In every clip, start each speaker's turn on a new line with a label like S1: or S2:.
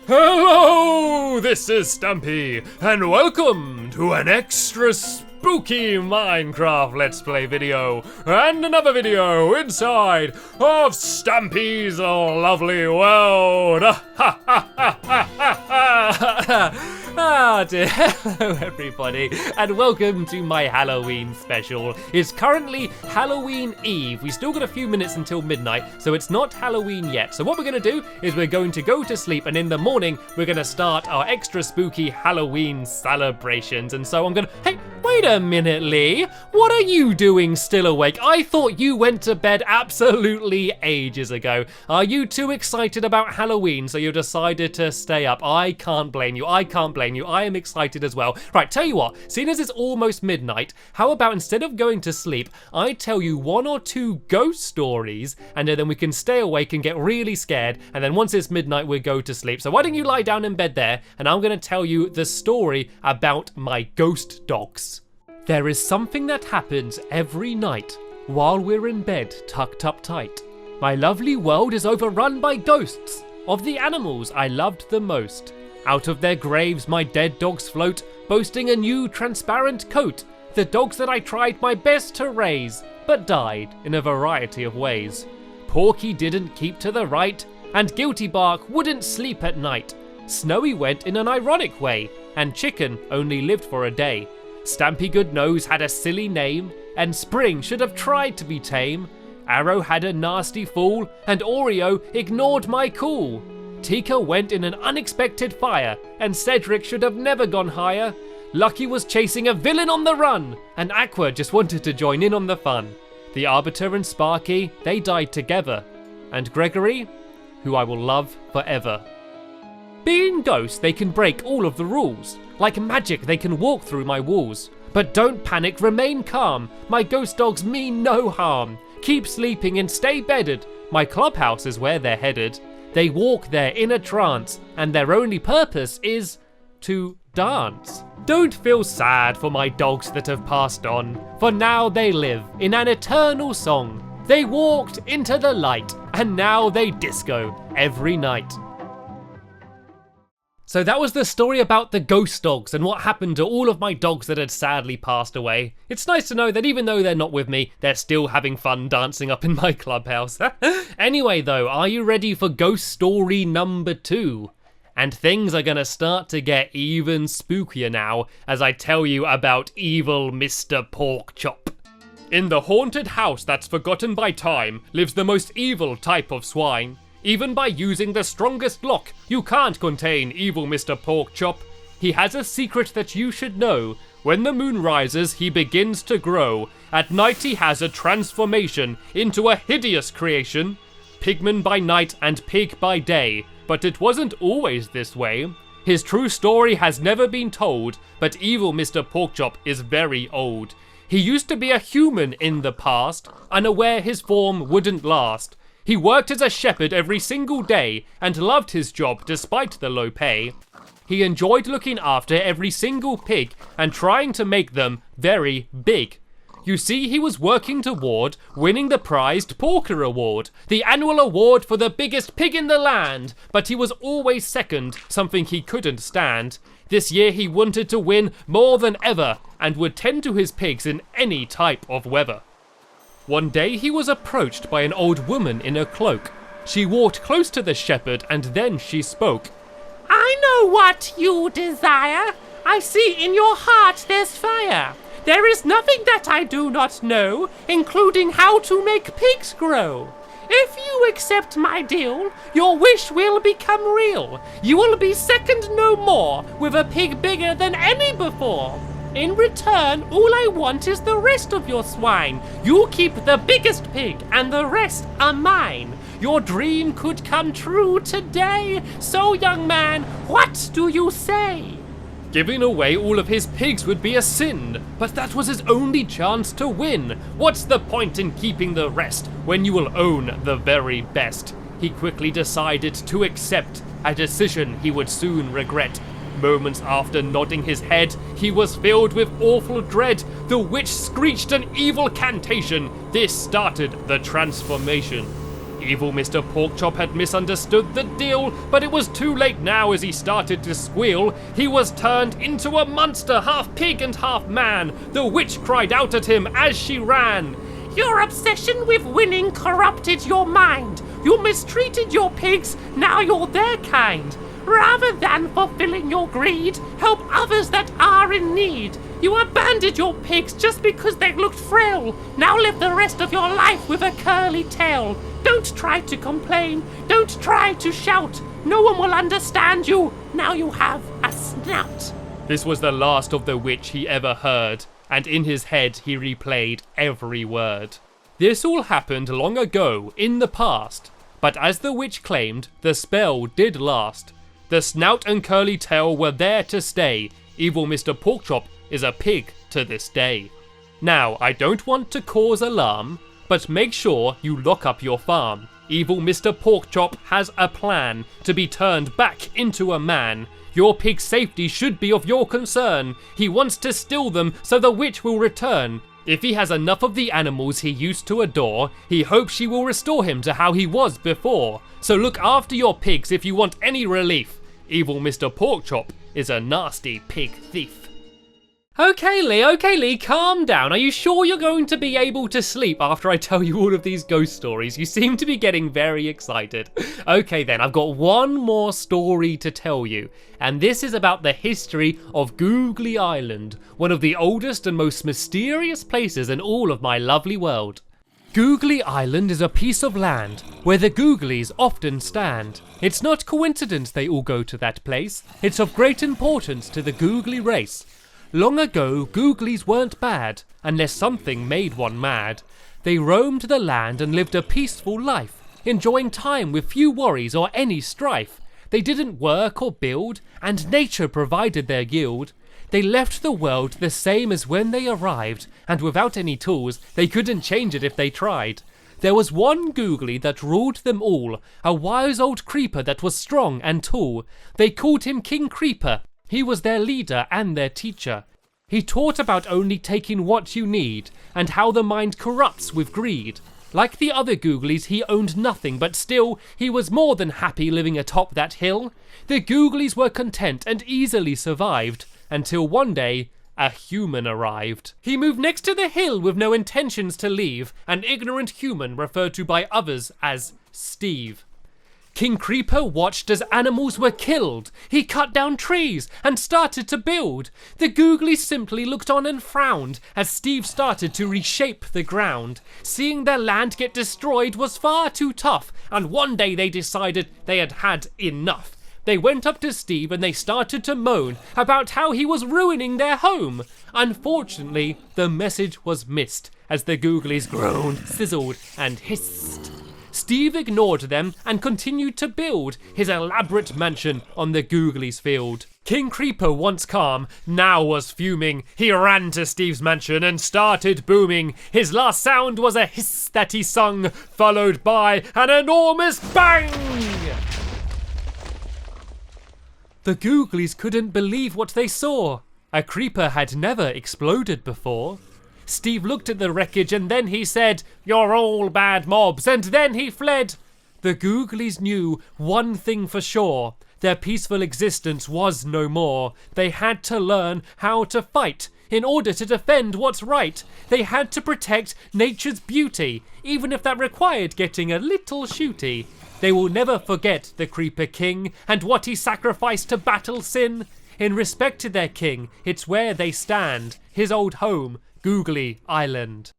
S1: Hello, this is Stampy, and welcome to an extra spooky Minecraft Let's Play video, and another video inside of Stampy's lovely world. Ah dear, hello everybody, and welcome to my Halloween special. It's currently Halloween Eve. We still got a few minutes until midnight, so it's not Halloween yet. So what we're gonna do is we're going to go to sleep, and in the morning, we're gonna start our extra spooky Halloween celebrations. And so I'm gonna, hey, wait a minute, Lee. What are you doing still awake? I thought you went to bed absolutely ages ago. Are you too excited about Halloween, so you decided to stay up? I can't blame you. I am excited as well. Right, tell you what, seeing as it's almost midnight, how about instead of going to sleep, I tell you one or two ghost stories, and then we can stay awake and get really scared, and then once it's midnight, we'll go to sleep. So why don't you lie down in bed there, and I'm gonna tell you the story about my ghost dogs. There is something that happens every night while we're in bed tucked up tight. My lovely world is overrun by ghosts of the animals I loved the most. Out of their graves my dead dogs float, boasting a new transparent coat. The dogs that I tried my best to raise, but died in a variety of ways. Porky didn't keep to the right, and Guilty Bark wouldn't sleep at night. Snowy went in an ironic way, and Chicken only lived for a day. Stampy Goodnose had a silly name, and Spring should have tried to be tame. Arrow had a nasty fall, and Oreo ignored my call. Tika went in an unexpected fire, and Cedric should have never gone higher. Lucky was chasing a villain on the run, and Aqua just wanted to join in on the fun. The Arbiter and Sparky, they died together, and Gregory, who I will love forever. Being ghosts, they can break all of the rules. Like magic, they can walk through my walls. But don't panic, remain calm. My ghost dogs mean no harm. Keep sleeping and stay bedded. My clubhouse is where they're headed. They walk there in a trance, and their only purpose is to dance. Don't feel sad for my dogs that have passed on, for now they live in an eternal song. They walked into the light, and now they disco every night. So that was the story about the ghost dogs and what happened to all of my dogs that had sadly passed away. It's nice to know that even though they're not with me, they're still having fun dancing up in my clubhouse. Anyway though, are you ready for ghost story number 2? And things are gonna start to get even spookier now as I tell you about evil Mr Porkchop. In the haunted house that's forgotten by time lives the most evil type of swine. Even by using the strongest lock, you can't contain evil Mr Porkchop. He has a secret that you should know. When the moon rises, he begins to grow. At night he has a transformation into a hideous creation. Pigman by night and pig by day. But it wasn't always this way. His true story has never been told, but evil Mr Porkchop is very old. He used to be a human in the past, unaware his form wouldn't last. He worked as a shepherd every single day and loved his job despite the low pay. He enjoyed looking after every single pig and trying to make them very big. You see, he was working toward winning the prized Porker Award, the annual award for the biggest pig in the land, but he was always second, something he couldn't stand. This year he wanted to win more than ever and would tend to his pigs in any type of weather. One day he was approached by an old woman in a cloak. She walked close to the shepherd and then she spoke.
S2: I know what you desire. I see in your heart there's fire. There is nothing that I do not know, including how to make pigs grow. If you accept my deal, your wish will become real. You will be second no more, with a pig bigger than any before. In return, all I want is the rest of your swine. You keep the biggest pig, and the rest are mine. Your dream could come true today. So, young man, what do you say?
S1: Giving away all of his pigs would be a sin, but that was his only chance to win. What's the point in keeping the rest when you will own the very best? He quickly decided to accept a decision he would soon regret. Moments after nodding his head, he was filled with awful dread. The witch screeched an evil cantation. This started the transformation. Evil Mr Porkchop had misunderstood the deal, but it was too late now. As he started to squeal, he was turned into a monster, half pig and half man. The witch cried out at him as she ran.
S2: Your obsession with winning corrupted your mind. You mistreated your pigs, now you're their kind. Rather than fulfilling your greed, help others that are in need. You abandoned your pigs just because they looked frail. Now live the rest of your life with a curly tail. Don't try to complain. Don't try to shout. No one will understand you. Now you have a snout.
S1: This was the last of the witch he ever heard, and in his head he replayed every word. This all happened long ago, in the past, but as the witch claimed, the spell did last. The snout and curly tail were there to stay. Evil Mr Porkchop is a pig to this day. Now, I don't want to cause alarm, but make sure you lock up your farm. Evil Mr Porkchop has a plan to be turned back into a man. Your pig's safety should be of your concern. He wants to steal them so the witch will return. If he has enough of the animals he used to adore, he hopes she will restore him to how he was before. So look after your pigs if you want any relief. Evil Mr Porkchop is a nasty pig thief. Okay, Lee, calm down. Are you sure you're going to be able to sleep after I tell you all of these ghost stories? You seem to be getting very excited. Okay then, I've got one more story to tell you, and this is about the history of Googly Island, one of the oldest and most mysterious places in all of my lovely world. Googly Island is a piece of land where the Googlies often stand. It's not coincidence they all go to that place. It's of great importance to the Googly race. Long ago, Googlies weren't bad, unless something made one mad. They roamed the land and lived a peaceful life, enjoying time with few worries or any strife. They didn't work or build, and nature provided their yield. They left the world the same as when they arrived, and without any tools, they couldn't change it if they tried. There was one Googly that ruled them all, a wise old creeper that was strong and tall. They called him King Creeper. He was their leader and their teacher. He taught about only taking what you need, and how the mind corrupts with greed. Like the other Googlies, he owned nothing, but still, he was more than happy living atop that hill. The Googlies were content and easily survived, until one day, a human arrived. He moved next to the hill with no intentions to leave, an ignorant human referred to by others as Steve. King Creeper watched as animals were killed. He cut down trees and started to build. The Googlies simply looked on and frowned as Steve started to reshape the ground. Seeing their land get destroyed was far too tough, and one day they decided they had had enough. They went up to Steve and they started to moan about how he was ruining their home. Unfortunately, the message was missed as the Googlies groaned, sizzled, and hissed. Steve ignored them and continued to build his elaborate mansion on the Googly's field. King Creeper, once calm, now was fuming. He ran to Steve's mansion and started booming. His last sound was a hiss that he sung, followed by an enormous bang! The Googlies couldn't believe what they saw. A creeper had never exploded before. Steve looked at the wreckage and then he said, "You're all bad mobs," and then he fled. The Googlies knew one thing for sure. Their peaceful existence was no more. They had to learn how to fight in order to defend what's right. They had to protect nature's beauty, even if that required getting a little shooty. They will never forget the Creeper King and what he sacrificed to battle sin. In respect to their king, it's where they stand, his old home, Googly Island.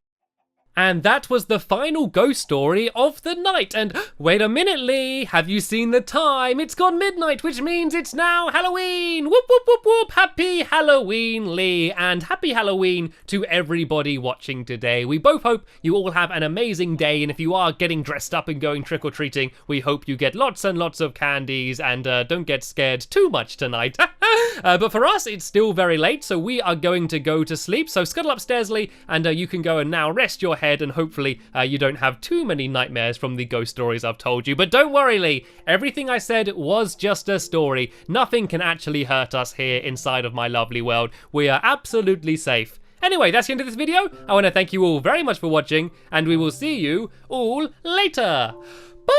S1: And that was the final ghost story of the night. And wait a minute, Lee, have you seen the time? It's gone midnight, which means it's now Halloween. Whoop, whoop, whoop, whoop. Happy Halloween, Lee. And happy Halloween to everybody watching today. We both hope you all have an amazing day. And if you are getting dressed up and going trick-or-treating, we hope you get lots and lots of candies and don't get scared too much tonight. But for us, it's still very late, so we are going to go to sleep. So scuttle upstairs, Lee, and you can go and now rest your head, and hopefully you don't have too many nightmares from the ghost stories I've told you. But don't worry, Lee, everything I said was just a story. Nothing can actually hurt us here inside of my lovely world. We are absolutely safe. Anyway, that's the end of this video. I want to thank you all very much for watching, and we will see you all later.
S2: Bye!